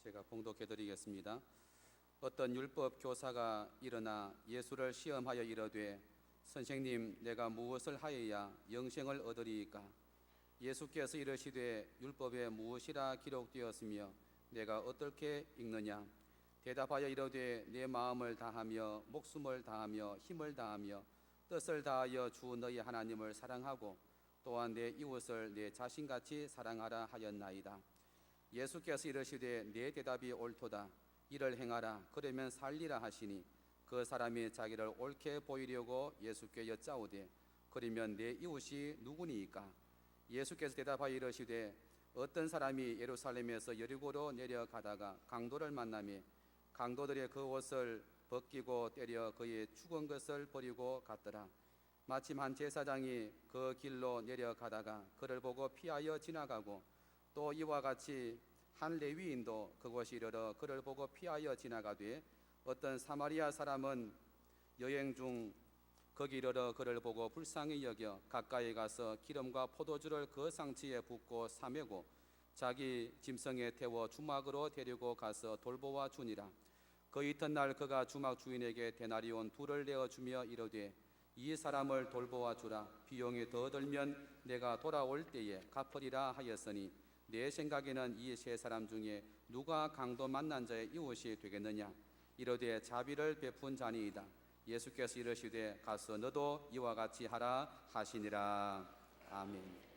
제가 봉독해 드리겠습니다. 어떤 율법 교사가 일어나 예수를 시험하여 이르되 선생님, 내가 무엇을 하여야 영생을 얻으리이까? 예수께서 이르시되 율법에 무엇이라 기록되었으며 내가 어떻게 읽느냐? 대답하여 이르되 내 마음을 다하며 목숨을 다하며 힘을 다하며 뜻을 다하여 주 너희 하나님을 사랑하고 또한 내 이웃을 내 자신같이 사랑하라 하였나이다. 예수께서 이르시되 내 대답이 옳도다. 이를 행하라. 그러면 살리라 하시니 그 사람이 자기를 옳게 보이려고 예수께 여짜오되 그러면 내 이웃이 누구니이까? 예수께서 대답하여 이르시되 어떤 사람이 예루살렘에서 여리고로 내려가다가 강도를 만나매 강도들의 그 옷을 벗기고 때려 그의 죽은 것을 버리고 갔더라. 마침 한 제사장이 그 길로 내려가다가 그를 보고 피하여 지나가고 또 이와 같이 한 레위인도 그곳에 이르러 그를 보고 피하여 지나가되 어떤 사마리아 사람은 여행 중 거기 이르러 그를 보고 불쌍히 여겨 가까이 가서 기름과 포도주를 그 상치에 붓고 사매고 자기 짐승에 태워 주막으로 데리고 가서 돌보아 주니라. 그 이튿날 그가 주막 주인에게 데나리온 2를 내어주며 이르되 이 사람을 돌보아 주라. 비용이 더 들면 내가 돌아올 때에 갚으리라 하였으니 내 생각에는 이 세 사람 중에 누가 강도 만난 자의 이웃이 되겠느냐? 이르되 자비를 베푼 자니이다. 예수께서 이르시되 가서 너도 이와 같이 하라 하시니라. 아멘.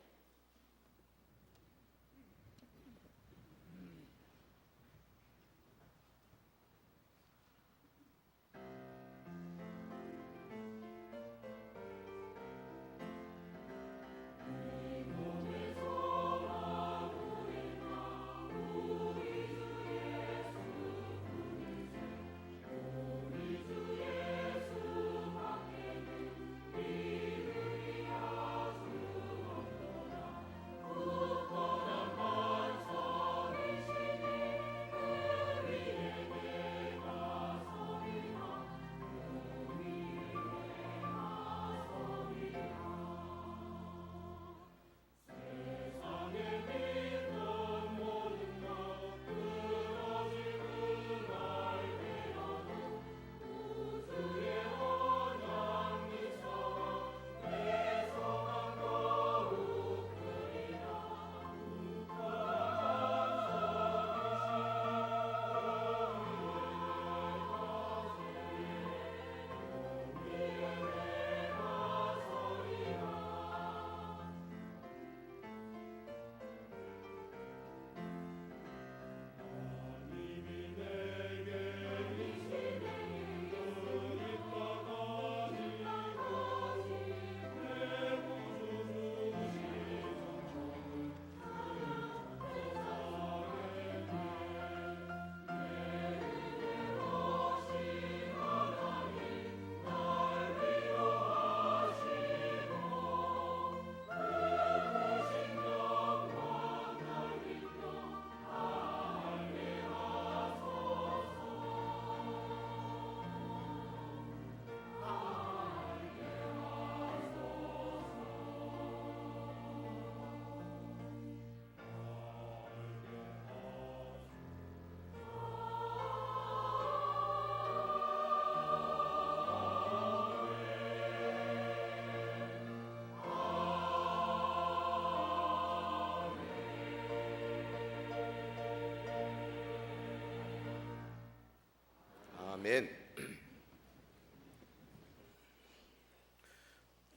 아멘.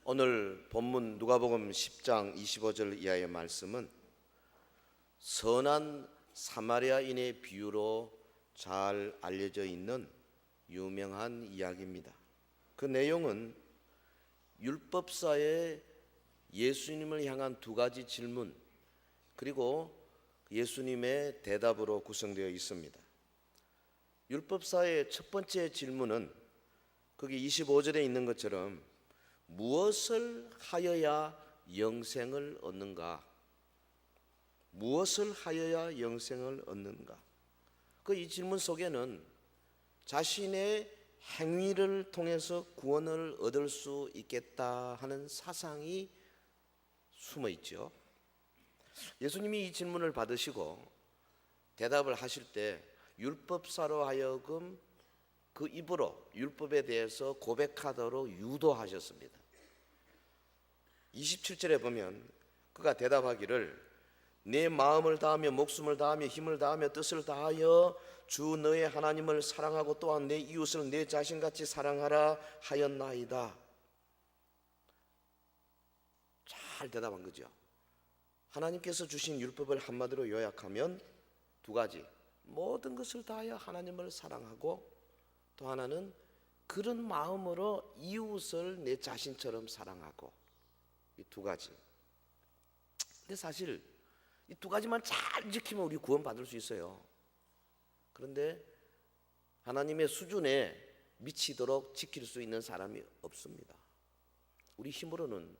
오늘 본문 누가복음 10장 25절 이하의 말씀은 선한 사마리아인의 비유로 잘 알려져 있는 유명한 이야기입니다. 그 내용은 율법사의 예수님을 향한 2가지 질문 그리고 예수님의 대답으로 구성되어 있습니다. 율법사의 첫 번째 질문은 거기 25절에 있는 것처럼 무엇을 하여야 영생을 얻는가? 무엇을 하여야 영생을 얻는가? 그 이 질문 속에는 자신의 행위를 통해서 구원을 얻을 수 있겠다 하는 사상이 숨어 있죠. 예수님이 이 질문을 받으시고 대답을 하실 때 율법사로 하여금 그 입으로 율법에 대해서 고백하도록 유도하셨습니다. 27절에 보면 그가 대답하기를 내 마음을 다하며 목숨을 다하며 힘을 다하며 뜻을 다하여 주 너의 하나님을 사랑하고 또한 내 이웃을 내 자신같이 사랑하라 하였나이다. 잘 대답한 거죠. 하나님께서 주신 율법을 한마디로 요약하면 두 가지, 모든 것을 다하여 하나님을 사랑하고 또 하나는 그런 마음으로 이웃을 내 자신처럼 사랑하고, 이 두 가지. 근데 사실 이 두 가지만 잘 지키면 우리 구원받을 수 있어요. 그런데 하나님의 수준에 미치도록 지킬 수 있는 사람이 없습니다. 우리 힘으로는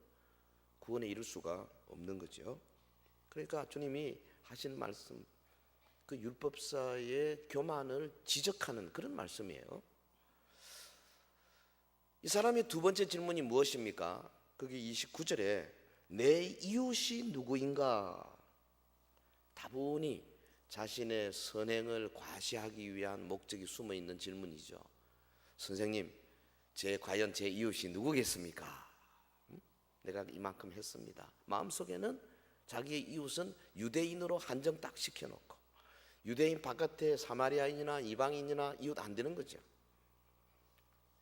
구원에 이를 수가 없는 거죠. 그러니까 주님이 하신 말씀, 그 율법사의 교만을 지적하는 그런 말씀이에요. 이 사람의 두 번째 질문이 무엇입니까? 거기 29절에 내 이웃이 누구인가? 다분히 자신의 선행을 과시하기 위한 목적이 숨어 있는 질문이죠. 선생님, 과연 제 이웃이 누구겠습니까? 내가 이만큼 했습니다. 마음속에는 자기의 이웃은 유대인으로 한정 딱 시켜놓고, 유대인 바깥에 사마리아인이나 이방인이나 이웃 안 되는 거죠.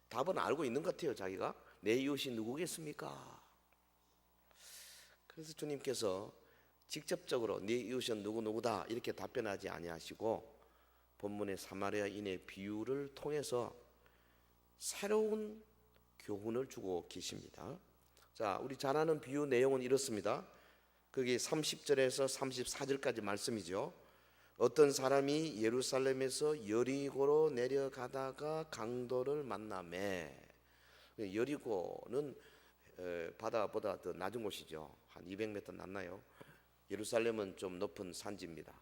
답은 알고 있는 것 같아요. 자기가 내 이웃이 누구겠습니까? 그래서 주님께서 직접적으로 네 이웃은 누구누구다 이렇게 답변하지 아니하시고 본문의 사마리아인의 비유를 통해서 새로운 교훈을 주고 계십니다. 자, 우리 잘 아는 비유 내용은 이렇습니다. 거기 30절에서 34절까지 말씀이죠. 어떤 사람이 예루살렘에서 여리고로 내려가다가 강도를 만나매, 여리고는 바다보다 더 낮은 곳이죠. 한 200m 낮나요? 예루살렘은 좀 높은 산지입니다.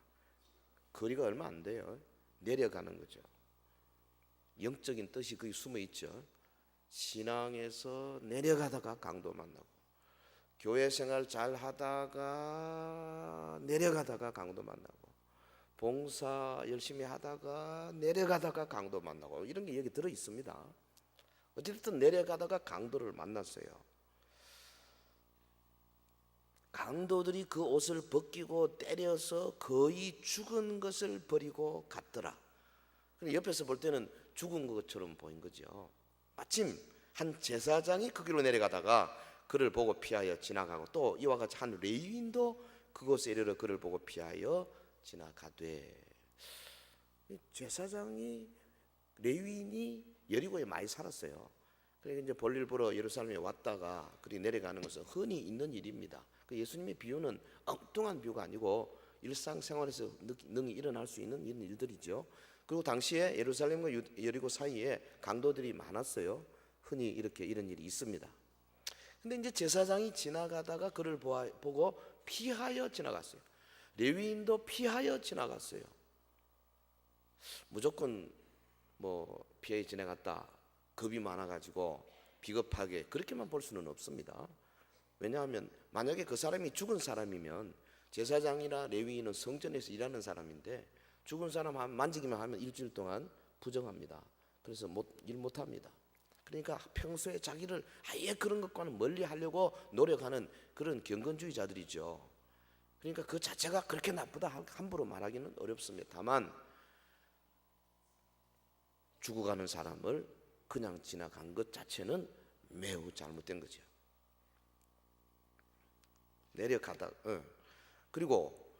거리가 얼마 안 돼요. 내려가는 거죠. 영적인 뜻이 거기 숨어 있죠. 신앙에서 내려가다가 강도 만나고, 교회 생활 잘 하다가 내려가다가 강도 만나고, 봉사 열심히 하다가 내려가다가 강도 만나고, 이런 게 여기 들어 있습니다. 어쨌든 내려가다가 강도를 만났어요. 강도들이 그 옷을 벗기고 때려서 거의 죽은 것을 버리고 갔더라. 옆에서 볼 때는 죽은 것처럼 보인 거죠. 마침 한 제사장이 그 길로 내려가다가 그를 보고 피하여 지나가고, 또 이와 같이 한 레위인도 그곳에 이르러 그를 보고 피하여 지나가되, 제사장이 레위인이 여리고에 많이 살았어요. 그러니까 이제 볼일 보러 예루살렘에 왔다가 그리 내려가는 것은 흔히 있는 일입니다. 그 예수님의 비유는 엉뚱한 비유가 아니고 일상생활에서 능히 일어날 수 있는 이런 일들이죠. 그리고 당시에 예루살렘과 여리고 사이에 강도들이 많았어요. 흔히 이렇게 이런 일이 있습니다. 근데 이제 제사장이 지나가다가 그를 보고 피하여 지나갔어요. 레위인도 피하여 지나갔어요. 무조건 피해 지나갔다, 겁이 많아가지고 비겁하게 그렇게만 볼 수는 없습니다. 왜냐하면 만약에 그 사람이 죽은 사람이면, 제사장이나 레위인은 성전에서 일하는 사람인데 죽은 사람 만지기만 하면 일주일 동안 부정합니다. 그래서 일 못합니다. 그러니까 평소에 자기를 아예 그런 것과는 멀리 하려고 노력하는 그런 경건주의자들이죠. 그러니까 그 자체가 그렇게 나쁘다 함부로 말하기는 어렵습니다. 다만 죽어가는 사람을 그냥 지나간 것 자체는 매우 잘못된 거죠. 내려가다 그리고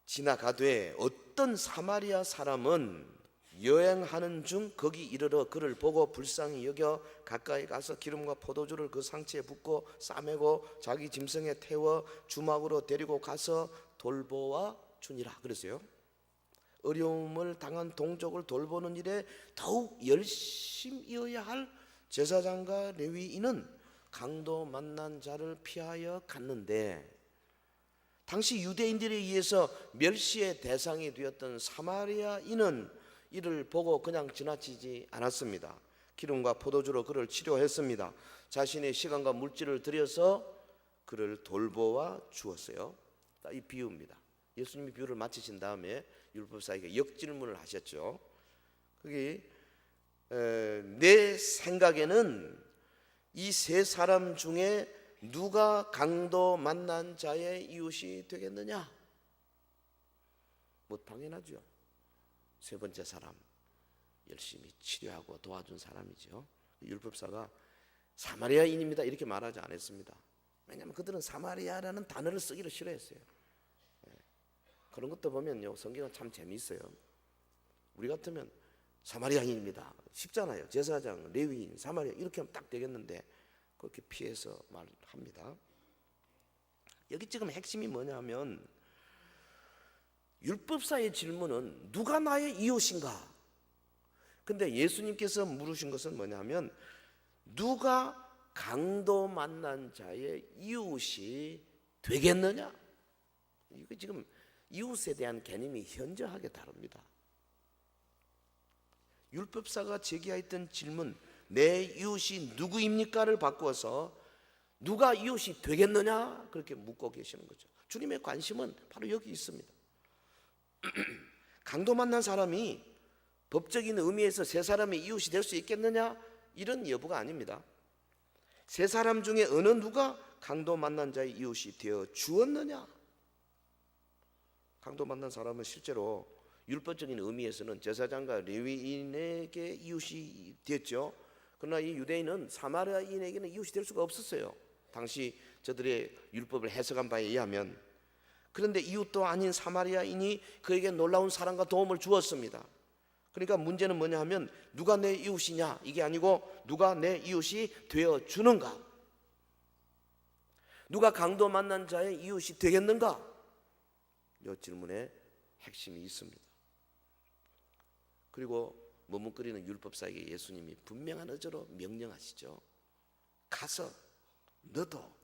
지나가되 어떤 사마리아 사람은 여행하는 중 거기 이르러 그를 보고 불쌍히 여겨 가까이 가서 기름과 포도주를 그 상체에 붓고 싸매고 자기 짐승에 태워 주막으로 데리고 가서 돌보아 주니라 그랬어요. 어려움을 당한 동족을 돌보는 일에 더욱 열심이어야 할 제사장과 레위인은 강도 만난 자를 피하여 갔는데, 당시 유대인들에 의해서 멸시의 대상이 되었던 사마리아인은 이를 보고 그냥 지나치지 않았습니다. 기름과 포도주로 그를 치료했습니다. 자신의 시간과 물질을 들여서 그를 돌보아 주었어요. 이 비유입니다. 예수님이 비유를 마치신 다음에 율법사에게 역질문을 하셨죠. 거기 내 생각에는 이 세 사람 중에 누가 강도 만난 자의 이웃이 되겠느냐? 뭐 당연하죠. 세 번째 사람, 열심히 치료하고 도와준 사람이죠. 율법사가 사마리아인입니다 이렇게 말하지 않았습니다. 왜냐하면 그들은 사마리아라는 단어를 쓰기를 싫어했어요. 그런 것도 보면요, 성경은 참 재미있어요. 우리 같으면 사마리아인입니다 쉽잖아요. 제사장, 레위인, 사마리아 이렇게 하면 딱 되겠는데 그렇게 피해서 말합니다. 여기 지금 핵심이 뭐냐면 율법사의 질문은 누가 나의 이웃인가? 근데 예수님께서 물으신 것은 뭐냐면 누가 강도 만난 자의 이웃이 되겠느냐? 이거 지금 이웃에 대한 개념이 현저하게 다릅니다. 율법사가 제기했던 질문 내 이웃이 누구입니까를 바꾸어서 누가 이웃이 되겠느냐 그렇게 묻고 계시는 거죠. 주님의 관심은 바로 여기 있습니다. 강도 만난 사람이 법적인 의미에서 세 사람의 이웃이 될 수 있겠느냐 이런 여부가 아닙니다. 세 사람 중에 어느 누가 강도 만난 자의 이웃이 되어 주었느냐? 강도 만난 사람은 실제로 율법적인 의미에서는 제사장과 레위인에게 이웃이 됐죠. 그러나 이 유대인은 사마리아인에게는 이웃이 될 수가 없었어요. 당시 저들의 율법을 해석한 바에 의하면. 그런데 이웃도 아닌 사마리아인이 그에게 놀라운 사랑과 도움을 주었습니다. 그러니까 문제는 뭐냐 하면 누가 내 이웃이냐 이게 아니고 누가 내 이웃이 되어 주는가? 누가 강도 만난 자의 이웃이 되겠는가? 이 질문에 핵심이 있습니다. 그리고 머뭇거리는 율법사에게 예수님이 분명한 어조로 명령하시죠. 가서 너도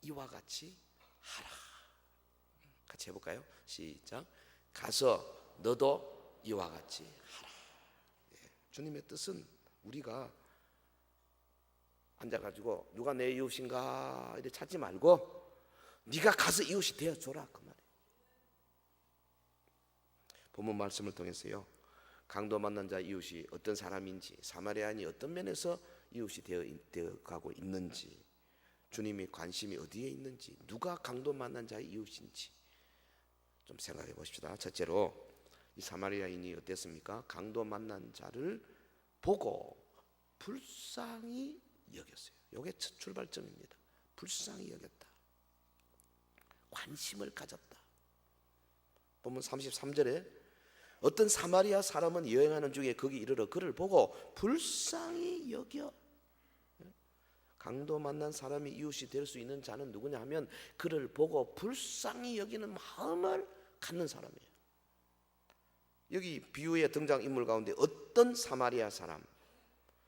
이와 같이 하라. 같이 해볼까요? 시작. 가서 너도 이와 같이 하라. 주님의 뜻은 우리가 앉아가지고 누가 내 이웃인가 이렇게 찾지 말고 네가 가서 이웃이 되어줘라 그 말이에요. 본문 말씀을 통해서요, 강도 만난 자 이웃이 어떤 사람인지, 사마리아인이 어떤 면에서 이웃이 되어가고 있는지, 주님의 관심이 어디에 있는지, 누가 강도 만난 자의 이웃인지 좀 생각해 보십시다. 첫째로 이 사마리아인이 어땠습니까? 강도 만난 자를 보고 불쌍히 여겼어요. 이게 첫 출발점입니다. 불쌍히 여겼다. 관심을 가졌다. 보면 33절에 어떤 사마리아 사람은 여행하는 중에 거기 이르러 그를 보고 불쌍히 여겨. 강도 만난 사람이 이웃이 될 수 있는 자는 누구냐 하면 그를 보고 불쌍히 여기는 마음을 갖는 사람이에요. 여기 비유의 등장인물 가운데 어떤 사마리아 사람,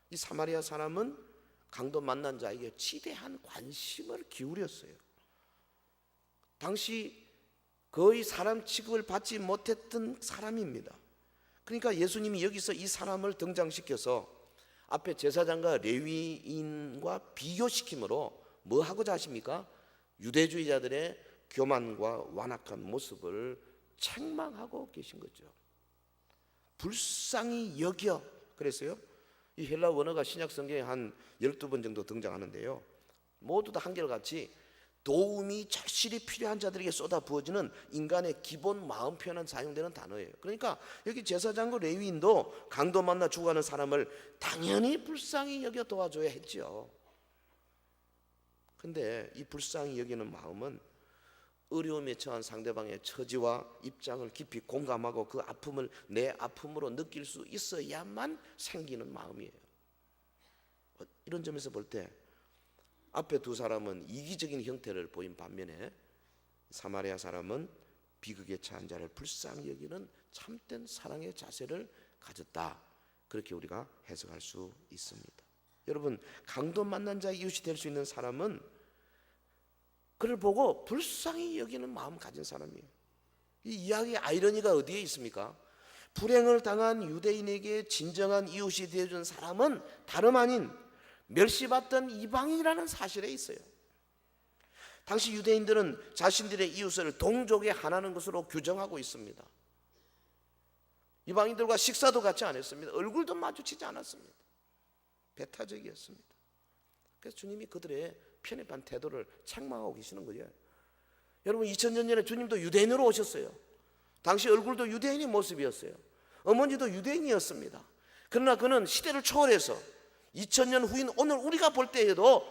이 사마리아 사람은 강도 만난 자에게 지대한 관심을 기울였어요. 당시 거의 사람 취급을 받지 못했던 사람입니다. 그러니까 예수님이 여기서 이 사람을 등장시켜서 앞에 제사장과 레위인과 비교시킴으로 뭐 하고자 하십니까? 유대주의자들의 교만과 완악한 모습을 책망하고 계신 거죠. 불쌍히 여겨 그랬어요. 이 헬라 원어가 신약 성경에 한 12번 정도 등장하는데요, 모두 다 한결같이 도움이 절실히 필요한 자들에게 쏟아 부어지는 인간의 기본 마음 표현한 사용되는 단어예요. 그러니까 여기 제사장과 레위인도 강도 만나 죽어가는 사람을 당연히 불쌍히 여겨 도와줘야 했죠. 근데 이 불쌍히 여기는 마음은 어려움에 처한 상대방의 처지와 입장을 깊이 공감하고 그 아픔을 내 아픔으로 느낄 수 있어야만 생기는 마음이에요. 이런 점에서 볼 때 앞에 두 사람은 이기적인 형태를 보인 반면에 사마리아 사람은 비극에 처한 자를 불쌍히 여기는 참된 사랑의 자세를 가졌다. 그렇게 우리가 해석할 수 있습니다. 여러분, 강도 만난 자의 이웃이 될 수 있는 사람은 그를 보고 불쌍히 여기는 마음 가진 사람이에요. 이 이야기의 아이러니가 어디에 있습니까? 불행을 당한 유대인에게 진정한 이웃이 되어준 사람은 다름 아닌 멸시받던 이방인이라는 사실에 있어요. 당시 유대인들은 자신들의 이웃을 동족의 하나인 것으로 규정하고 있습니다. 이방인들과 식사도 같이 안 했습니다. 얼굴도 마주치지 않았습니다. 배타적이었습니다. 그래서 주님이 그들의 편협한 태도를 책망하고 계시는 거예요. 여러분 2000년 전에 주님도 유대인으로 오셨어요. 당시 얼굴도 유대인의 모습이었어요. 어머니도 유대인이었습니다. 그러나 그는 시대를 초월해서 2000년 후인 오늘 우리가 볼 때에도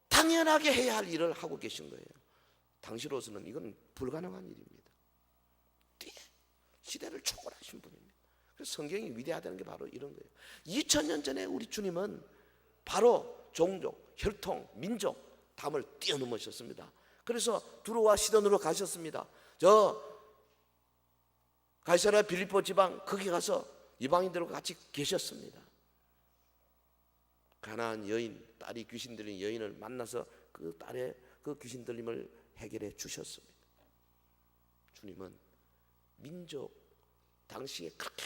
당연하게 해야 할 일을 하고 계신 거예요. 당시로서는 이건 불가능한 일입니다. 시대를 초월하신 분입니다. 그래서 성경이 위대하다는 게 바로 이런 거예요. 2000년 전에 우리 주님은 바로 종족, 혈통, 민족, 담을 뛰어넘으셨습니다. 그래서 두로와 시돈으로 가셨습니다. 저 가이사랴 빌립보 지방 거기 가서 이방인들과 같이 계셨습니다. 가나안 여인, 딸이 귀신 들린 여인을 만나서 그 딸의 그 귀신 들림을 해결해 주셨습니다. 주님은 민족, 당시에 그렇게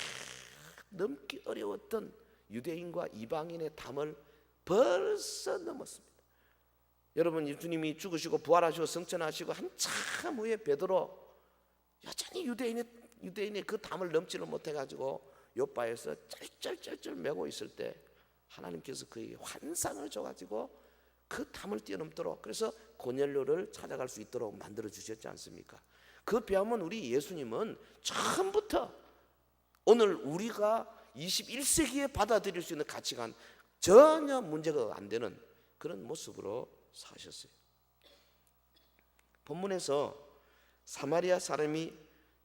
넘기 어려웠던 유대인과 이방인의 담을 벌써 넘었습니다. 여러분 주님이 죽으시고 부활하시고 성천하시고 한참 후에 베드로 여전히 유대인의 그 담을 넘지를 못해가지고 요바에서 쩔쩔쩔쩔 매고 있을 때 하나님께서 그에게 환상을 줘가지고 그 담을 뛰어넘도록, 그래서 고넬료를 찾아갈 수 있도록 만들어 주셨지 않습니까? 그 비하면 우리 예수님은 처음부터 오늘 우리가 21세기에 받아들일 수 있는 가치관 전혀 문제가 안 되는 그런 모습으로 사셨어요. 본문에서 사마리아 사람이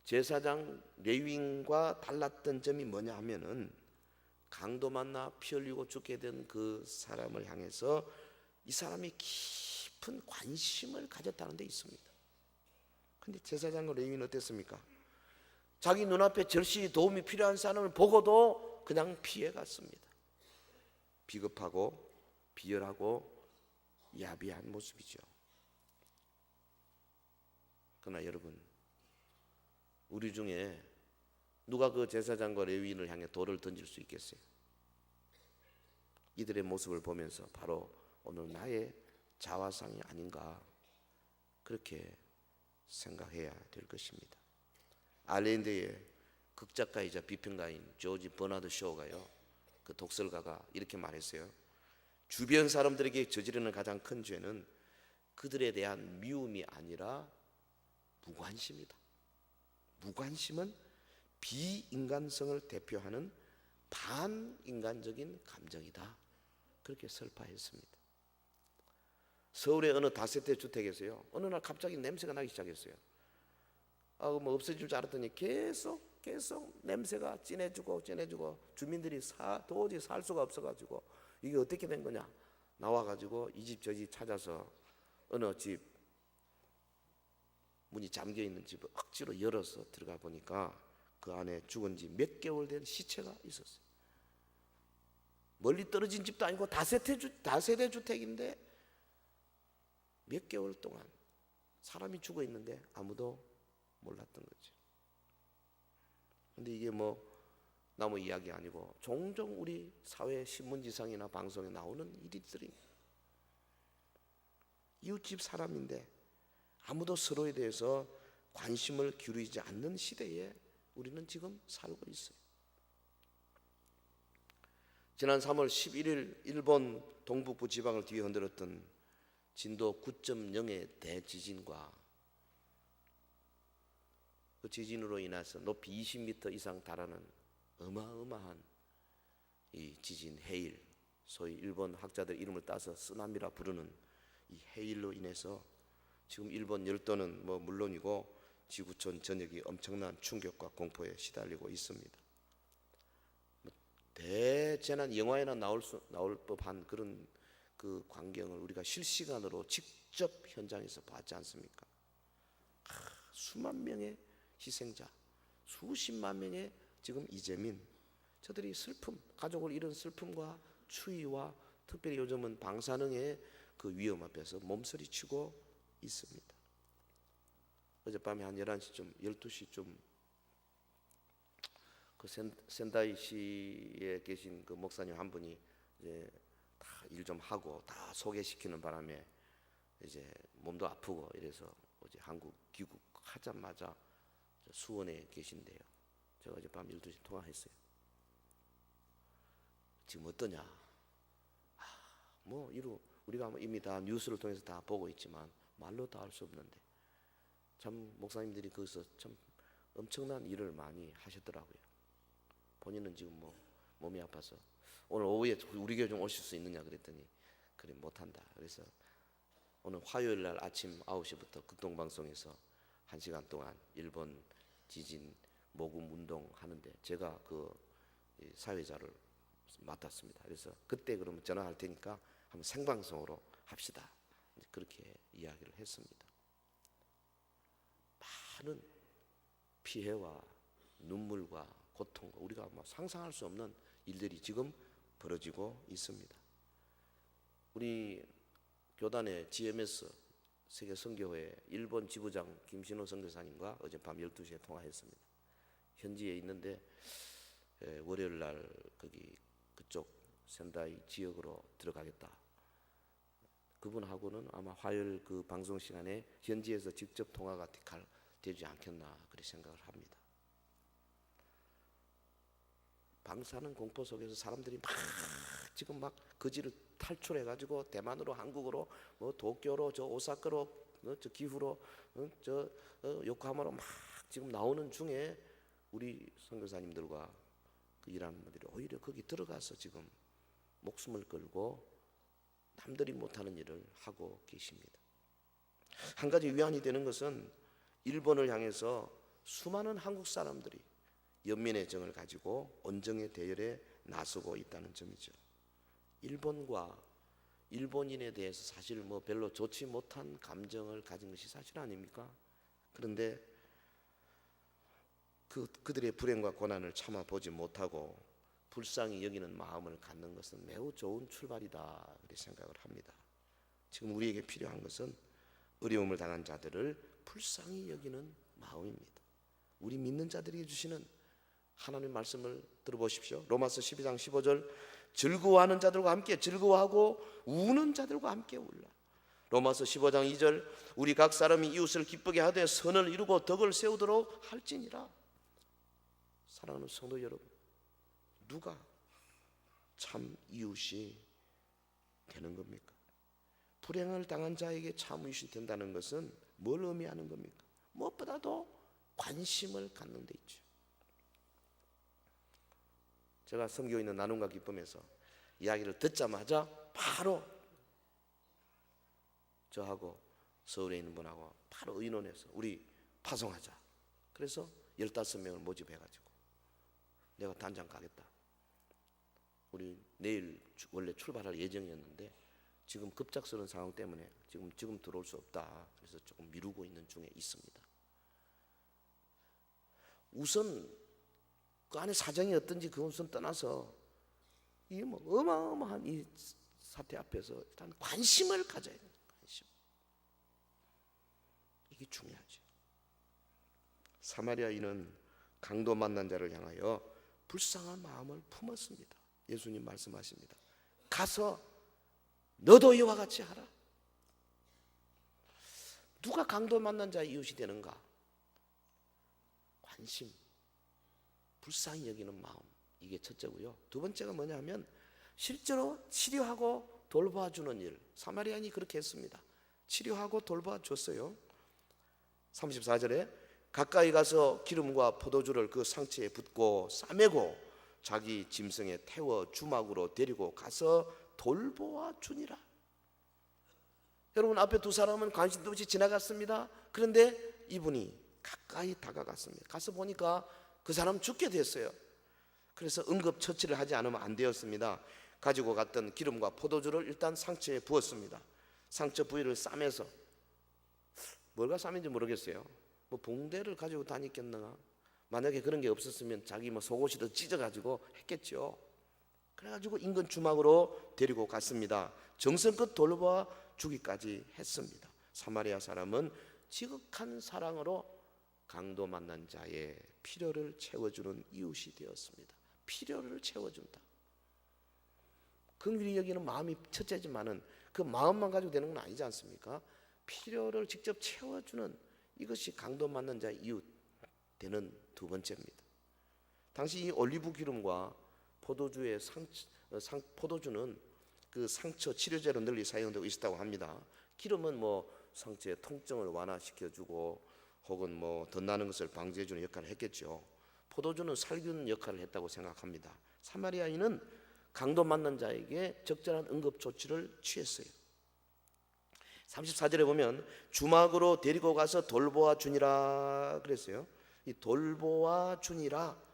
제사장 레위인과 달랐던 점이 뭐냐 하면은 강도 만나 피 흘리고 죽게 된 그 사람을 향해서 이 사람이 깊은 관심을 가졌다는 데 있습니다. 근데 제사장과 레위인은 어땠습니까? 자기 눈앞에 절실히 도움이 필요한 사람을 보고도 그냥 피해 갔습니다. 비겁하고 비열하고 야비한 모습이죠. 그러나 여러분, 우리 중에 누가 그 제사장과 레위인을 향해 돌을 던질 수 있겠어요? 이들의 모습을 보면서 바로 오늘 나의 자화상이 아닌가 그렇게 생각해야 될 것입니다. 아일랜드의 극작가이자 비평가인 조지 버나드 쇼가요, 그 독설가가 이렇게 말했어요. 주변 사람들에게 저지르는 가장 큰 죄는 그들에 대한 미움이 아니라 무관심이다. 무관심은 비인간성을 대표하는 반인간적인 감정이다. 그렇게 설파했습니다. 서울의 어느 다세대 주택에서요, 어느 날 갑자기 냄새가 나기 시작했어요. 뭐 없어질 줄 알았더니 계속 냄새가 진해지고 주민들이 도저히 살 수가 없어가지고 이게 어떻게 된 거냐, 나와가지고 이 집 저 집 찾아서 어느 집 문이 잠겨 있는 집을 억지로 열어서 들어가 보니까 그 안에 죽은 지 몇 개월 된 시체가 있었어요. 멀리 떨어진 집도 아니고 다세대 주택인데 몇 개월 동안 사람이 죽어 있는데 아무도 몰랐던 거죠. 근데 이게 뭐 나무 이야기 아니고 종종 우리 사회 신문지상이나 방송에 나오는 일들이, 이웃집 사람인데 아무도 서로에 대해서 관심을 기울이지 않는 시대에 우리는 지금 살고 있어요. 지난 3월 11일 일본 동북부 지방을 뒤흔들었던 진도 9.0의 대지진과 그 지진으로 인해서 높이 20m 이상 달하는 어마어마한 이 지진 해일, 소위 일본 학자들 이름을 따서 쓰나미라 부르는 이 해일로 인해서 지금 일본 열도는 뭐 물론이고 지구촌 전역이 엄청난 충격과 공포에 시달리고 있습니다. 대재난 영화에나 나올 법한 그런 그 광경을 우리가 실시간으로 직접 현장에서 봤지 않습니까? 수만 명의 희생자, 수십만 명의 지금 이재민, 저들이 슬픔, 가족을 잃은 슬픔과 추위와 특별히 요즘은 방사능의 그 위험 앞에서 몸서리치고 있습니다. 어젯밤에 한 11시쯤, 12시쯤 그 센다이시에 계신 그 목사님 한 분이 이제 다 일 좀 하고 다 소개시키는 바람에 이제 몸도 아프고 이래서 어제 한국 귀국하자마자 수원에 계신데요. 제가 어젯밤 12시 통화했어요. 지금 어떠냐? 뭐 우리가 이미 다 뉴스를 통해서 다 보고 있지만 말로 다 할 수 없는데 참 목사님들이 거기서 참 엄청난 일을 많이 하셨더라고요. 본인은 지금 뭐 몸이 아파서 오늘 오후에 우리 교회 좀 오실 수 있느냐 그랬더니 그래 못한다. 그래서 오늘 화요일 날 아침 9시부터 극동방송에서 1시간 동안 일본 지진 모금 운동 하는데 제가 그 사회자를 맡았습니다. 그래서 그때 그러면 전화할 테니까 한번 생방송으로 합시다. 그렇게 이야기를 했습니다. 많은 피해와 눈물과 고통과 우리가 뭐 상상할 수 없는 일들이 지금 벌어지고 있습니다. 우리 교단의 GMS 세계 선교회 일본 지부장 김신호 선교사님과 어젯밤 12시에 통화했습니다. 현지에 있는데 월요일 날 그쪽 센다이 지역으로 들어가겠다. 그분하고는 아마 화요일 그 방송 시간에 현지에서 직접 통화가 되지 않겠나 그렇게 생각을 합니다. 방사능 공포 속에서 사람들이 지금 거지를 탈출해가지고 대만으로 한국으로 뭐 도쿄로 저 오사카로 저 기후로 저 요코하마로 지금 나오는 중에 우리 선교사님들과 그 일하는 분들이 오히려 거기 들어가서 지금 목숨을 걸고 남들이 못하는 일을 하고 계십니다. 한 가지 위안이 되는 것은 일본을 향해서 수많은 한국 사람들이 연민의 정을 가지고 언정의 대열에 나서고 있다는 점이죠. 일본과 일본인에 대해서 사실 뭐 별로 좋지 못한 감정을 가진 것이 사실 아닙니까? 그런데 그들의 불행과 고난을 참아보지 못하고 불쌍히 여기는 마음을 갖는 것은 매우 좋은 출발이다 그렇게 생각을 합니다. 지금 우리에게 필요한 것은 어려움을 당한 자들을 불쌍히 여기는 마음입니다. 우리 믿는 자들에게 주시는 하나님의 말씀을 들어보십시오. 로마서 12장 15절 즐거워하는 자들과 함께 즐거워하고 우는 자들과 함께 울라. 로마서 15장 2절 우리 각 사람이 이웃을 기쁘게 하되 선을 이루고 덕을 세우도록 할지니라. 사랑하는 성도 여러분, 누가 참 이웃이 되는 겁니까? 불행을 당한 자에게 참 이웃이 된다는 것은 뭘 의미하는 겁니까? 무엇보다도 관심을 갖는 데 있죠. 제가 섬기고 있는 나눔과 기쁨에서 이야기를 듣자마자 바로 저하고 서울에 있는 분하고 바로 의논해서 우리 파송하자. 그래서 15명을 모집해가지고 내가 단장 가겠다. 우리 내일 원래 출발할 예정이었는데 지금 급작스러운 상황 때문에 지금 들어올 수 없다. 그래서 조금 미루고 있는 중에 있습니다. 우선 그 안에 사정이 어떤지 그 우선 떠나서 이 뭐 어마어마한 이 사태 앞에서 일단 관심을 가져야 돼요. 관심. 이게 중요하죠. 사마리아인은 강도 만난 자를 향하여 불쌍한 마음을 품었습니다. 예수님 말씀하십니다. 가서 너도 이와 같이 하라. 누가 강도 만난 자의 이웃이 되는가? 관심, 불쌍히 여기는 마음, 이게 첫째고요. 두 번째가 뭐냐면 실제로 치료하고 돌봐주는 일. 사마리아인이 그렇게 했습니다. 치료하고 돌봐줬어요. 34절에 가까이 가서 기름과 포도주를 그 상처에 붓고 싸매고 자기 짐승에 태워 주막으로 데리고 가서 돌보아 주니라. 여러분, 앞에 두 사람은 관심도 없이 지나갔습니다. 그런데 이분이 가까이 다가갔습니다. 가서 보니까 그 사람 죽게 됐어요. 그래서 응급처치를 하지 않으면 안 되었습니다. 가지고 갔던 기름과 포도주를 일단 상처에 부었습니다. 상처 부위를 싸매서, 뭘가 싸맨지 모르겠어요. 뭐 붕대를 가지고 다녔겠나? 만약에 그런 게 없었으면 자기 뭐 속옷이도 찢어가지고 했겠죠. 그래가지고 인근 주막으로 데리고 갔습니다. 정성껏 돌봐 주기까지 했습니다. 사마리아 사람은 지극한 사랑으로 강도 만난 자의 필요를 채워주는 이웃이 되었습니다. 필요를 채워준다. 긍휼히 여기는 마음이 첫째지만은 그 마음만 가지고 되는 건 아니지 않습니까? 필요를 직접 채워주는 이것이 강도 만난 자의 이웃 되는 두 번째입니다. 당시 이 올리브 기름과 포도주의 포도주는 그 상처 치료제로 널리 사용되고 있었다고 합니다. 기름은 뭐 상처의 통증을 완화시켜주고 혹은 뭐 덧나는 것을 방지해주는 역할을 했겠죠. 포도주는 살균 역할을 했다고 생각합니다. 사마리아인은 강도 맞는 자에게 적절한 응급 조치를 취했어요. 34절에 보면 주막으로 데리고 가서 돌보아 주니라 그랬어요. 이 돌보아 주니라,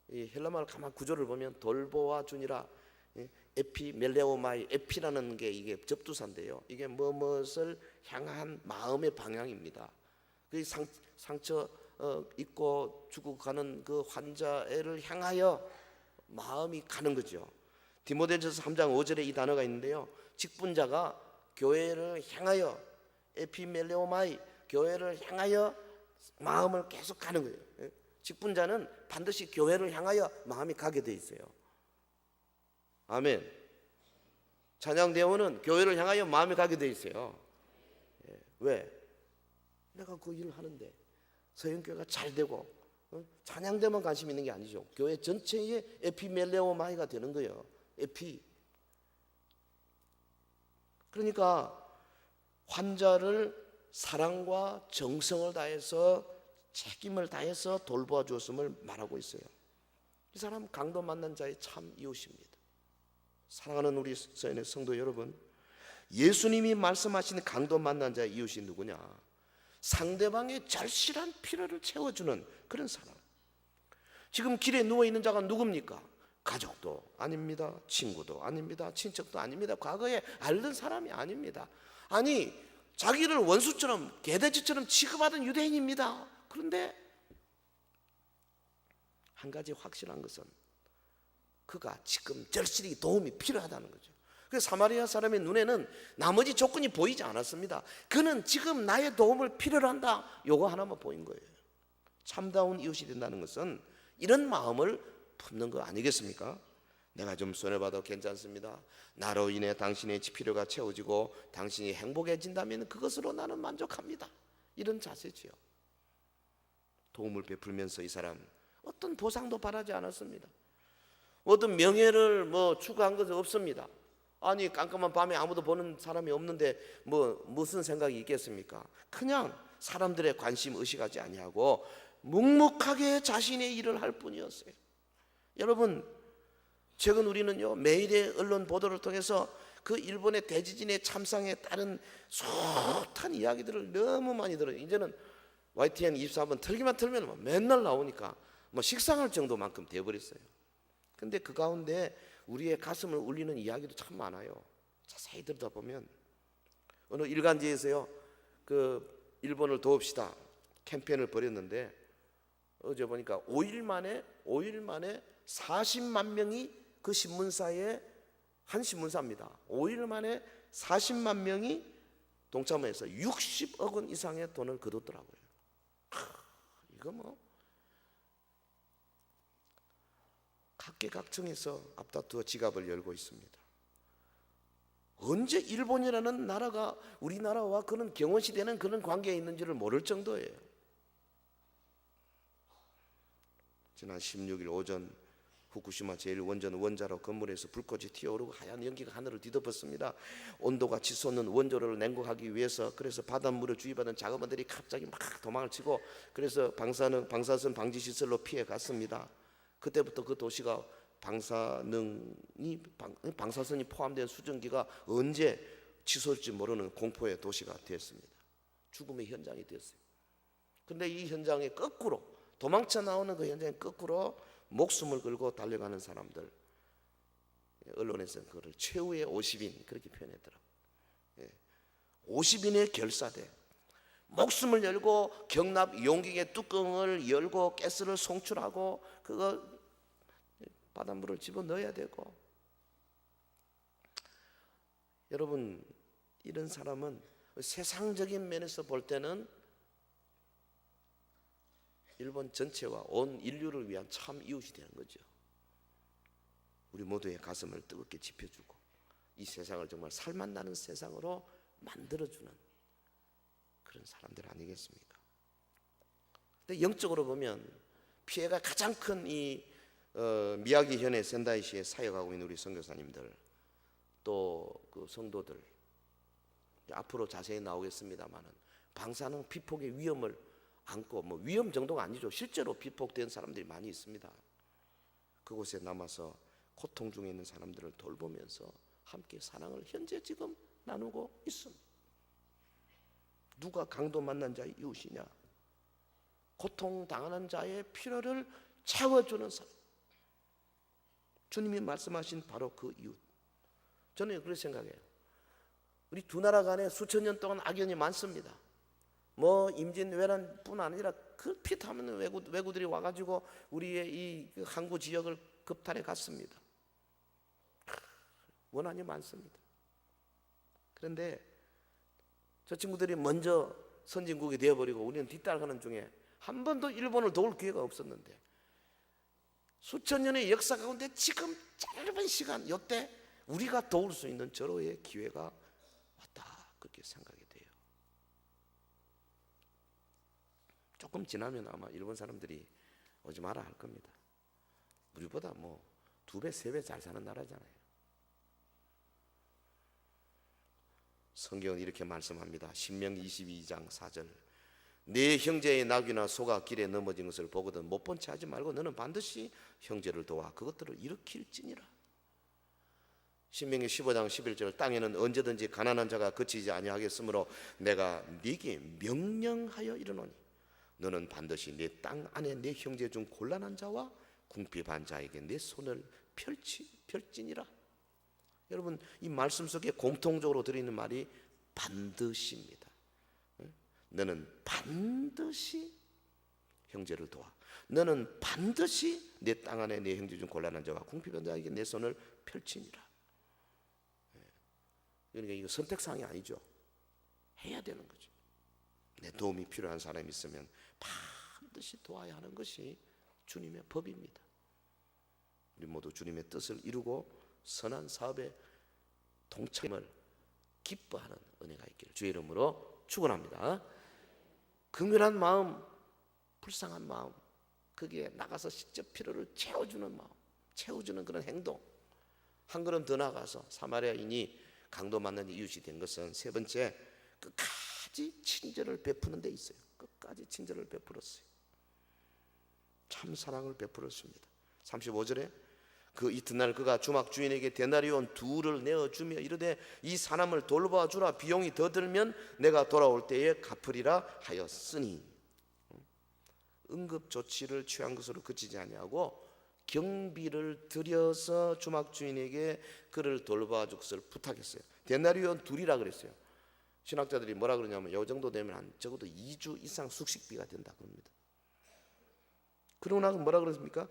이 헬라말 가만 구조를 보면 돌보아 주니라, 에피멜레오마이, 에피라는 게 이게 접두사인데요. 이게 무엇을 향한 마음의 방향입니다. 그 상처 입고 죽어가는 그 환자를 향하여 마음이 가는 거죠. 디모데전서 3장 5절에 이 단어가 있는데요. 직분자가 교회를 향하여, 에피멜레오마이, 교회를 향하여 마음을 계속 가는 거예요. 직분자는 반드시 교회를 향하여 마음이 가게 돼 있어요. 아멘. 찬양대원은 교회를 향하여 마음이 가게 돼 있어요. 왜? 내가 그 일을 하는데 서영교회가 잘 되고 찬양대만 관심 있는 게 아니죠. 교회 전체의 에피멜레오마이가 되는 거예요. 에피. 그러니까 환자를 사랑과 정성을 다해서 책임을 다해서 돌보아 주었음을 말하고 있어요. 이 사람 강도 만난 자의 참 이웃입니다. 사랑하는 우리 서인의 성도 여러분, 예수님이 말씀하신 강도 만난 자의 이웃이 누구냐? 상대방의 절실한 필요를 채워주는 그런 사람. 지금 길에 누워있는 자가 누굽니까? 가족도 아닙니다. 친구도 아닙니다. 친척도 아닙니다. 과거에 알던 사람이 아닙니다. 아니, 자기를 원수처럼 개돼지처럼 취급하던 유대인입니다. 그런데 한 가지 확실한 것은 그가 지금 절실히 도움이 필요하다는 거죠. 그래서 사마리아 사람의 눈에는 나머지 조건이 보이지 않았습니다. 그는 지금 나의 도움을 필요로 한다, 요거 하나만 보인 거예요. 참다운 이웃이 된다는 것은 이런 마음을 품는 거 아니겠습니까? 내가 좀 손해봐도 괜찮습니다. 나로 인해 당신의 필요가 채워지고 당신이 행복해진다면 그것으로 나는 만족합니다. 이런 자세지요. 도움을 베풀면서 이 사람 어떤 보상도 바라지 않았습니다. 어떤 명예를 추구한 것은 없습니다. 아니, 깜깜한 밤에 아무도 보는 사람이 없는데 무슨 생각이 있겠습니까? 그냥 사람들의 관심 의식하지 아니하고 묵묵하게 자신의 일을 할 뿐이었어요. 여러분, 최근 우리는요, 매일의 언론 보도를 통해서 그 일본의 대지진의 참상에 따른 숱한 이야기들을 너무 많이 들어요. 이제는 YTN 24번 틀기만 틀면 맨날 나오니까 식상할 정도만큼 되어버렸어요. 근데 그 가운데 우리의 가슴을 울리는 이야기도 참 많아요. 자세히 들다 보면 어느 일간지에서요, 그 일본을 도웁시다 캠페인을 벌였는데 어제 보니까 5일 만에 40만 명이 그 신문사에, 한 신문사입니다. 5일 만에 40만 명이 동참해서 60억 원 이상의 돈을 거뒀더라고요. 이거 각계각층에서 앞다투어 지갑을 열고 있습니다. 언제 일본이라는 나라가 우리나라와 그런 경원시되는 그런 관계에 있는지를 모를 정도예요. 지난 16일 오전 후쿠시마 제1원전 원자로 건물에서 불꽃이 튀어오르고 하얀 연기가 하늘을 뒤덮었습니다. 온도가 치솟는 원자로를 냉각하기 위해서 그래서 바닷물에 주입하던 작업원들이 갑자기 막 도망을 치고 그래서 방사선 방지 시설로 피해 갔습니다. 그때부터 그 도시가 방사선이 포함된 수증기가 언제 치솟을지 모르는 공포의 도시가 되었습니다. 죽음의 현장이 되었어요. 그런데 이 현장에 거꾸로 도망쳐 나오는 그 현장에 거꾸로 목숨을 걸고 달려가는 사람들, 언론에서는 그거를 최후의 50인 그렇게 표현했더라고요. 50인의 결사대, 목숨을 열고 경납 용기의 뚜껑을 열고 가스를 송출하고 그거 바닷물을 집어넣어야 되고. 여러분, 이런 사람은 세상적인 면에서 볼 때는 일본 전체와 온 인류를 위한 참 이웃이 되는 거죠. 우리 모두의 가슴을 뜨겁게 지펴주고 이 세상을 정말 살맛나는 세상으로 만들어주는 그런 사람들 아니겠습니까? 근데 영적으로 보면 피해가 가장 큰 이 미야기 현의 센다이시에 사역하고 있는 우리 선교사님들, 또 그 성도들, 앞으로 자세히 나오겠습니다만은 방사능 피폭의 위험을 안고, 뭐 위험 정도가 아니죠, 실제로 피폭된 사람들이 많이 있습니다. 그곳에 남아서 고통 중에 있는 사람들을 돌보면서 함께 사랑을 현재 지금 나누고 있습니다. 누가 강도 만난 자의 이웃이냐? 고통 당하는 자의 필요를 채워주는 사람. 주님이 말씀하신 바로 그 이웃. 저는 그렇게 생각해요. 우리 두 나라 간에 수천 년 동안 악연이 많습니다. 뭐 임진왜란뿐 아니라 그 피타면 왜구들이 와가지고 우리의 이 항구 지역을 겁탈해 갔습니다. 원한이 많습니다. 그런데 저 친구들이 먼저 선진국이 되어버리고 우리는 뒤따라가는 중에 한 번도 일본을 도울 기회가 없었는데, 수천 년의 역사 가운데 지금 짧은 시간, 이때 우리가 도울 수 있는 절호의 기회가 왔다, 그렇게 생각이 돼요. 조금 지나면 아마 일본 사람들이 오지 마라 할 겁니다. 우리보다 뭐 2배, 3배 잘 사는 나라잖아요. 성경은 이렇게 말씀합니다. 신명기 22장 4절. 네 형제의 나귀나 소가 길에 넘어진 것을 보거든 못 본 채 하지 말고 너는 반드시 형제를 도와 그것들을 일으킬지니라. 신명기 15장 11절. 땅에는 언제든지 가난한 자가 그치지 아니하겠으므로 내가 네게 명령하여 이르노니 너는 반드시 네 땅 안에 네 형제 중 곤란한 자와 궁핍한 자에게 내 손을 펼지니라. 여러분, 이 말씀 속에 공통적으로 들어있는 말이 반드시입니다. 너는 반드시 형제를 도와. 너는 반드시 내 땅 안에 내 형제 중 곤란한 자와 궁핍한 자에게 내 손을 펼치니라. 그러니까 이거 선택사항이 아니죠. 해야 되는 거죠. 내 도움이 필요한 사람이 있으면 반드시 도와야 하는 것이 주님의 법입니다. 우리 모두 주님의 뜻을 이루고 선한 사업에 동참을 기뻐하는 은혜가 있기를 주의 이름으로 축원합니다. 긍휼한 마음, 불쌍한 마음, 거기에 나가서 직접 필요를 채워주는 마음, 채워주는 그런 행동. 한 걸음 더 나가서 사마리아인이 강도 만난 이웃이 된 것은 세 번째, 끝까지 친절을 베푸는 데 있어요. 끝까지 친절을 베풀었어요. 참 사랑을 베풀었습니다. 35절에 그 이튿날 그가 주막 주인에게 데나리온 2를 내어주며 이르되 이 사람을 돌봐주라. 비용이 더 들면 내가 돌아올 때에 갚으리라 하였으니. 응급조치를 취한 것으로 그치지 아니하고 경비를 들여서 주막 주인에게 그를 돌봐줄 것을 부탁했어요. 데나리온 2이라 그랬어요. 신학자들이 뭐라 그러냐면 이 정도 되면 한 적어도 2주 이상 숙식비가 된다 그럽니다. 그러고 나서 뭐라 그랬습니까?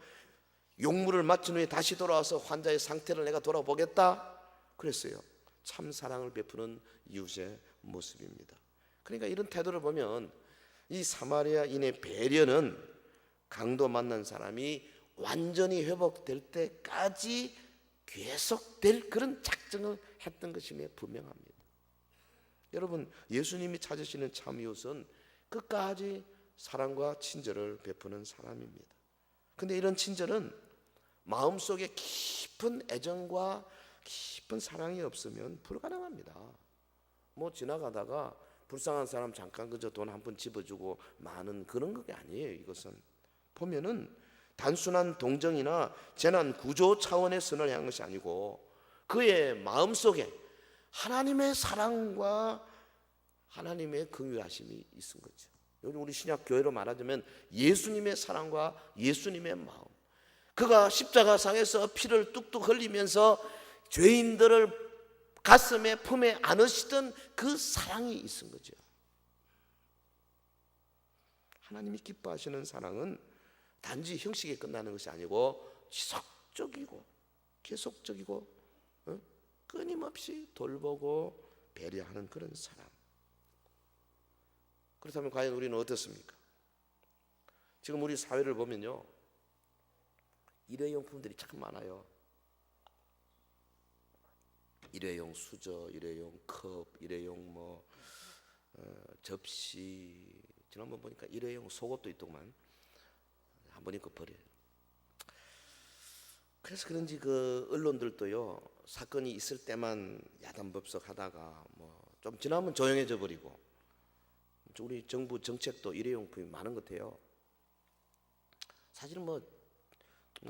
용물을 마친 후에 다시 돌아와서 환자의 상태를 내가 돌아보겠다 그랬어요. 참 사랑을 베푸는 이웃의 모습입니다. 그러니까 이런 태도를 보면 이 사마리아인의 배려는 강도 만난 사람이 완전히 회복될 때까지 계속될 그런 작정을 했던 것임에 분명합니다. 여러분, 예수님이 찾으시는 참 이웃은 끝까지 사랑과 친절을 베푸는 사람입니다. 근데 이런 친절은 마음속에 깊은 애정과 깊은 사랑이 없으면 불가능합니다. 뭐 지나가다가 불쌍한 사람 잠깐 그저 돈 한 푼 집어주고 마는 그런 게 아니에요. 이것은 보면은 단순한 동정이나 재난 구조 차원의 선을 향한 것이 아니고 그의 마음속에 하나님의 사랑과 하나님의 긍휼하심이 있은 거죠. 요즘 우리 신약 교회로 말하자면 예수님의 사랑과 예수님의 마음. 그가 십자가상에서 피를 뚝뚝 흘리면서 죄인들을 가슴에 품에 안으시던 그 사랑이 있은 거죠. 하나님이 기뻐하시는 사랑은 단지 형식에 끝나는 것이 아니고 지속적이고 계속적이고 끊임없이 돌보고 배려하는 그런 사랑. 그렇다면 과연 우리는 어떻습니까? 지금 우리 사회를 보면요, 일회용품들이 참 많아요. 일회용 수저, 일회용 컵, 일회용 접시. 지난번 보니까 일회용 속옷도 있더만. 한번 입고 버려요. 그래서 그런지 그 언론들도요, 사건이 있을 때만 야단법석하다가 뭐 좀 지나면 조용해져 버리고, 우리 정부 정책도 일회용품이 많은 것 같아요. 사실은 뭐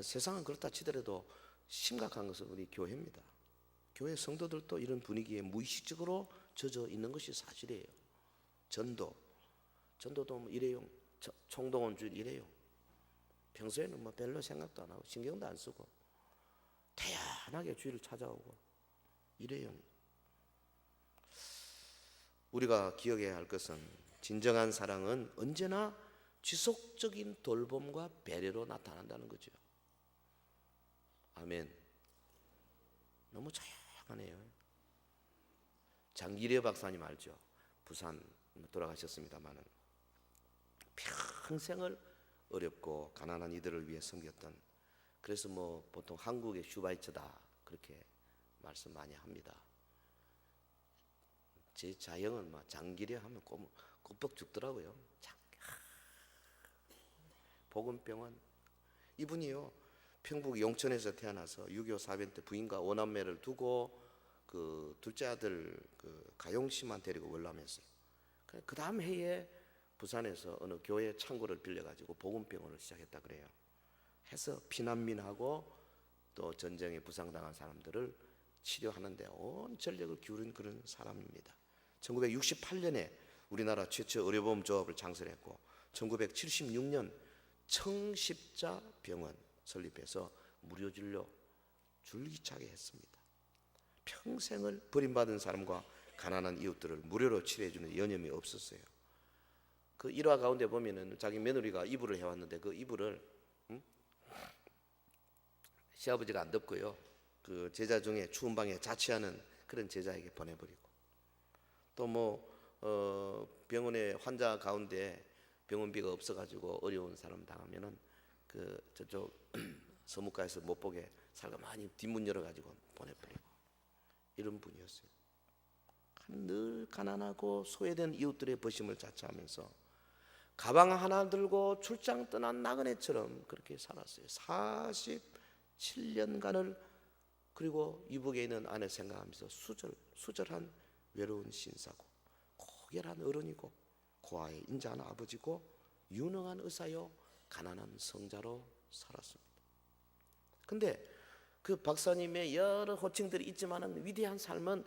세상은 그렇다 치더라도 심각한 것은 우리 교회입니다. 교회 성도들도 이런 분위기에 무의식적으로 젖어 있는 것이 사실이에요. 전도도 뭐 일회용, 총동원주일 일회용. 평소에는 뭐 별로 생각도 안 하고 신경도 안 쓰고 태연하게 주일을 찾아오고 일회용. 우리가 기억해야 할 것은 진정한 사랑은 언제나 지속적인 돌봄과 배려로 나타난다는 거죠. 아멘. 너무 조용하네요. 장기려 박사님 알죠? 부산 돌아가셨습니다마는 평생을 어렵고 가난한 이들을 위해 섬겼던, 그래서 뭐 보통 한국의 슈바이처다 그렇게 말씀 많이 합니다. 제 자형은 막 장기려 하면 꼬뻑 죽더라고요. 복음병원 이분이요, 평북 용천에서 태어나서 6.25 사변 때 부인과 5남매를 두고 그 둘째 아들 그 가용씨만 데리고 월남했어요. 그 다음 해에 부산에서 어느 교회 창고를 빌려가지고 복음병원을 시작했다 그래요. 해서 피난민하고 또 전쟁에 부상당한 사람들을 치료하는데 온 전력을 기울인 그런 사람입니다. 1968년에 우리나라 최초 의료보험 조합을 창설했고 1976년 청십자병원 설립해서 무료 진료 줄기차게 했습니다. 평생을 버림받은 사람과 가난한 이웃들을 무료로 치료해주는 여념이 없었어요. 그 일화 가운데 보면은 자기 며느리가 이불을 해왔는데 그 이불을 시아버지가 안 덮고요, 그 제자 중에 추운 방에 자취하는 그런 제자에게 보내버리고, 또 뭐 병원에 환자 가운데 병원비가 없어가지고 어려운 사람 당하면은 그 저쪽 서무과에서 못 보게 살가마니 뒷문 열어가지고 보내버리고, 이런 분이었어요. 늘 가난하고 소외된 이웃들의 버심을 자처하면서 가방 하나 들고 출장 떠난 나그네처럼 그렇게 살았어요. 47년간을. 그리고 이북에 있는 아내 생각하면서 수절한 외로운 신사고, 고결한 어른이고, 고아의 인자한 아버지고, 유능한 의사요, 가난한 성자로 살았습니다. 근데 그 박사님의 여러 호칭들이 있지만은 위대한 삶은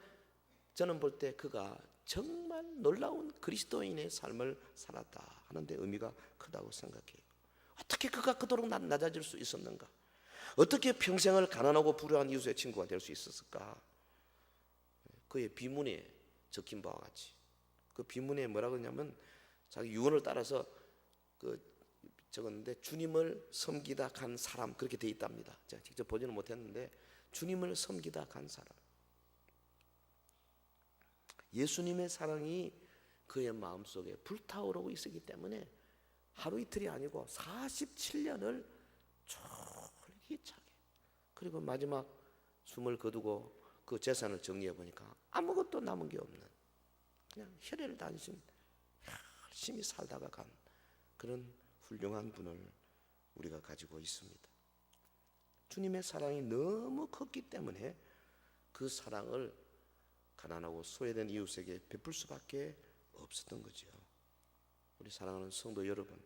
저는 볼 때 그가 정말 놀라운 그리스도인의 삶을 살았다 하는데 의미가 크다고 생각해요. 어떻게 그가 그토록 낮아질 수 있었는가? 어떻게 평생을 가난하고 불우한 이웃의 친구가 될 수 있었을까? 그의 비문에 적힌 바와 같이, 그 비문에 뭐라고 했냐면 자기 유언을 따라서 그 적었는데 주님을 섬기다 간 사람 그렇게 돼 있답니다. 제가 직접 보지는 못했는데 주님을 섬기다 간 사람. 예수님의 사랑이 그의 마음속에 불타오르고 있었기 때문에 하루 이틀이 아니고 47년을 쫄깃하게, 그리고 마지막 숨을 거두고 그 재산을 정리해 보니까 아무것도 남은 게 없는, 그냥 혈혈 단신 열심히 살다가 간 그런 훌륭한 분을 우리가 가지고 있습니다. 주님의 사랑이 너무 컸기 때문에 그 사랑을 가난하고 소외된 이웃에게 베풀 수밖에 없었던 거죠. 우리 사랑하는 성도 여러분,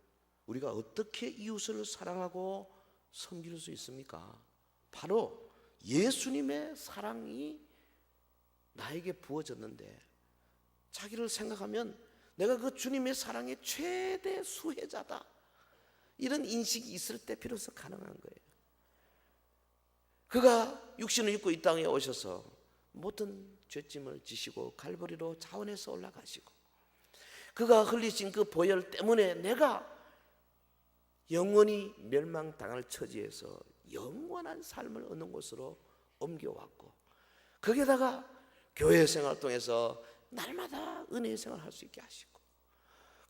우리가 어떻게 이웃을 사랑하고 섬길 수 있습니까? 바로 예수님의 사랑이 나에게 부어졌는데, 자기를 생각하면 내가 그 주님의 사랑의 최대 수혜자다, 이런 인식이 있을 때 비로소 가능한 거예요. 그가 육신을 입고 이 땅에 오셔서 모든 죄짐을 지시고 갈보리로 자원해서 올라가시고, 그가 흘리신 그 보혈 때문에 내가 영원히 멸망당할 처지에서 영원한 삶을 얻는 곳으로 옮겨왔고, 거기에다가 교회 생활 통해서 날마다 은혜의 생활을 할 수 있게 하시고,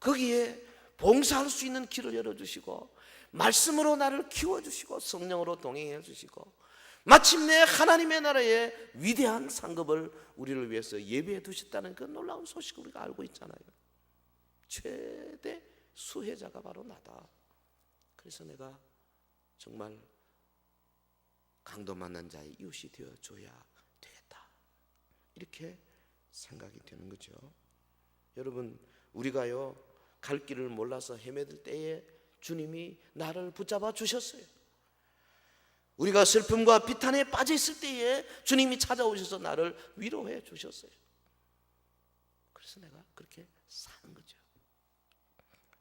거기에 봉사할 수 있는 길을 열어주시고, 말씀으로 나를 키워주시고, 성령으로 동행해 주시고, 마침내 하나님의 나라의 위대한 상급을 우리를 위해서 예비해 두셨다는 그 놀라운 소식을 우리가 알고 있잖아요. 최대 수혜자가 바로 나다. 그래서 내가 정말 강도 만난 자의 이웃이 되어줘야 되겠다. 이렇게 생각이 되는 거죠. 여러분, 우리가요 갈 길을 몰라서 헤매들 때에 주님이 나를 붙잡아 주셨어요. 우리가 슬픔과 비탄에 빠져 있을 때에 주님이 찾아오셔서 나를 위로해 주셨어요. 그래서 내가 그렇게 사는 거죠.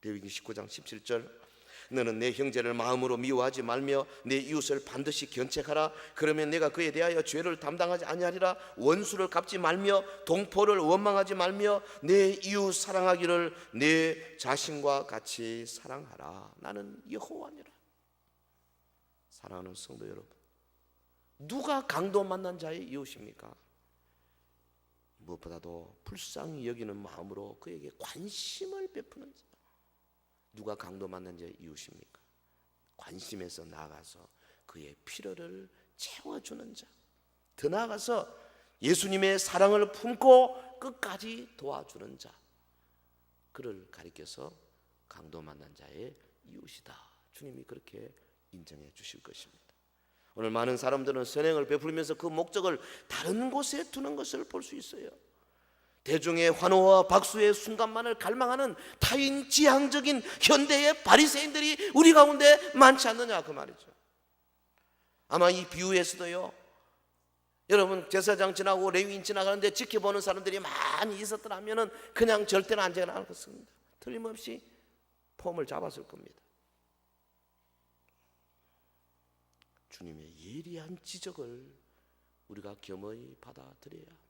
레위기 19장 17절, 너는 내 형제를 마음으로 미워하지 말며 내 이웃을 반드시 견책하라. 그러면 내가 그에 대하여 죄를 담당하지 아니하리라. 원수를 갚지 말며 동포를 원망하지 말며 내 이웃 사랑하기를 내 자신과 같이 사랑하라. 나는 여호와니라. 사랑하는 성도 여러분, 누가 강도 만난 자의 이웃입니까? 무엇보다도 불쌍히 여기는 마음으로 그에게 관심을 베푸는 자. 누가 강도 만난 자의 이웃입니까? 관심에서 나아가서 그의 필요를 채워주는 자. 더 나아가서 예수님의 사랑을 품고 끝까지 도와주는 자. 그를 가리켜서 강도 만난 자의 이웃이다. 주님이 그렇게 인정해 주실 것입니다. 오늘 많은 사람들은 선행을 베풀면서 그 목적을 다른 곳에 두는 것을 볼 수 있어요. 대중의 환호와 박수의 순간만을 갈망하는 타인 지향적인 현대의 바리새인들이 우리 가운데 많지 않느냐 그 말이죠. 아마 이 비유에서도요, 여러분 제사장 지나고 레위인 지나가는데 지켜보는 사람들이 많이 있었더라면 그냥 절대로 안 지나갈 것입니다. 틀림없이 폼을 잡았을 겁니다. 주님의 예리한 지적을 우리가 겸허히 받아들여야 합니다.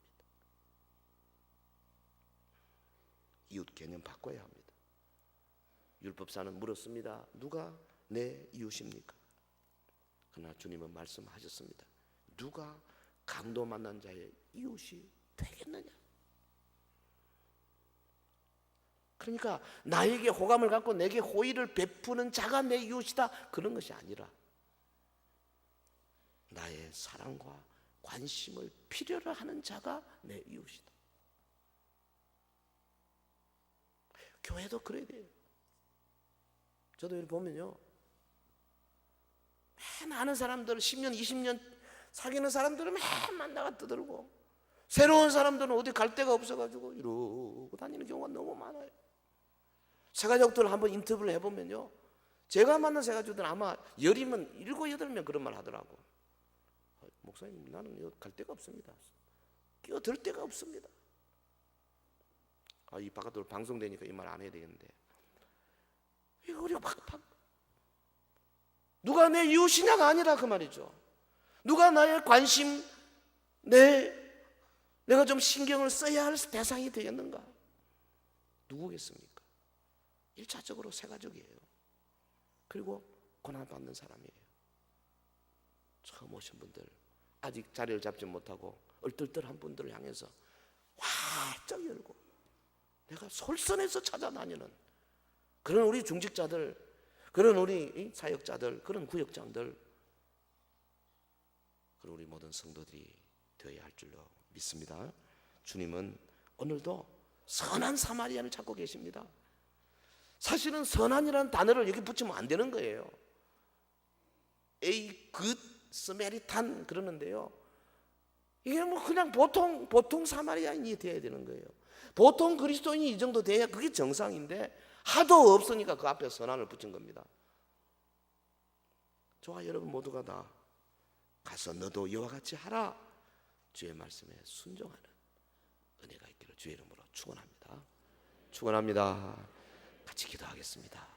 이웃 개념 바꿔야 합니다. 율법사는 물었습니다. 누가 내 이웃입니까? 그러나 주님은 말씀하셨습니다. 누가 강도 만난 자의 이웃이 되겠느냐? 그러니까 나에게 호감을 갖고 내게 호의를 베푸는 자가 내 이웃이다, 그런 것이 아니라 나의 사랑과 관심을 필요로 하는 자가 내 이웃이다. 교회도 그래야 돼요. 저도 여기 보면요, 맨 아는 사람들 10년 20년 사귀는 사람들은 맨 만나가 떠들고 새로운 사람들은 어디 갈 데가 없어가지고 이러고 다니는 경우가 너무 많아요. 새가족들 한번 인터뷰를 해보면요, 제가 만난 새가족들은 아마 10이면 7, 8명 그런 말 하더라고. 목사님, 나는 갈 데가 없습니다. 끼어들 데가 없습니다. 이 바깥으로 방송되니까 이 말 안 해야 되겠는데, 이거 우리가 막 누가 내 이웃이냐가 아니라 그 말이죠. 누가 나의 관심, 내가 좀 신경을 써야 할 대상이 되겠는가? 누구겠습니까? 1차적으로 새가족이에요. 그리고 고난받는 사람이에요. 처음 오신 분들, 아직 자리를 잡지 못하고 얼떨떨한 분들을 향해서 활짝 열고 내가 솔선해서 찾아다니는 그런 우리 중직자들, 그런 우리 사역자들, 그런 구역장들, 그런 우리 모든 성도들이 되어야 할 줄로 믿습니다. 주님은 오늘도 선한 사마리아를 찾고 계십니다. 사실은 선한이라는 단어를 여기 붙이면 안 되는 거예요. A good Samaritan 그러는데요, 이게 뭐 그냥 보통 사마리아인이 돼야 되는 거예요. 보통 그리스도인이 이 정도 돼야 그게 정상인데 하도 없으니까 그 앞에 선한을 붙인 겁니다. 저와 여러분 모두가 다 가서 너도 이와 같이 하라, 주의 말씀에 순종하는 은혜가 있기를 주의 이름으로 축원합니다. 축원합니다. 같이 기도하겠습니다.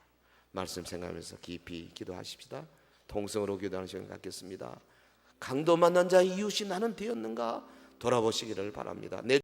말씀 생각하면서 깊이 기도하십시다. 통성으로 기도하는 시간 갖겠습니다. 강도 만난 자의 이웃이 나는 되었는가 돌아보시기를 바랍니다. 내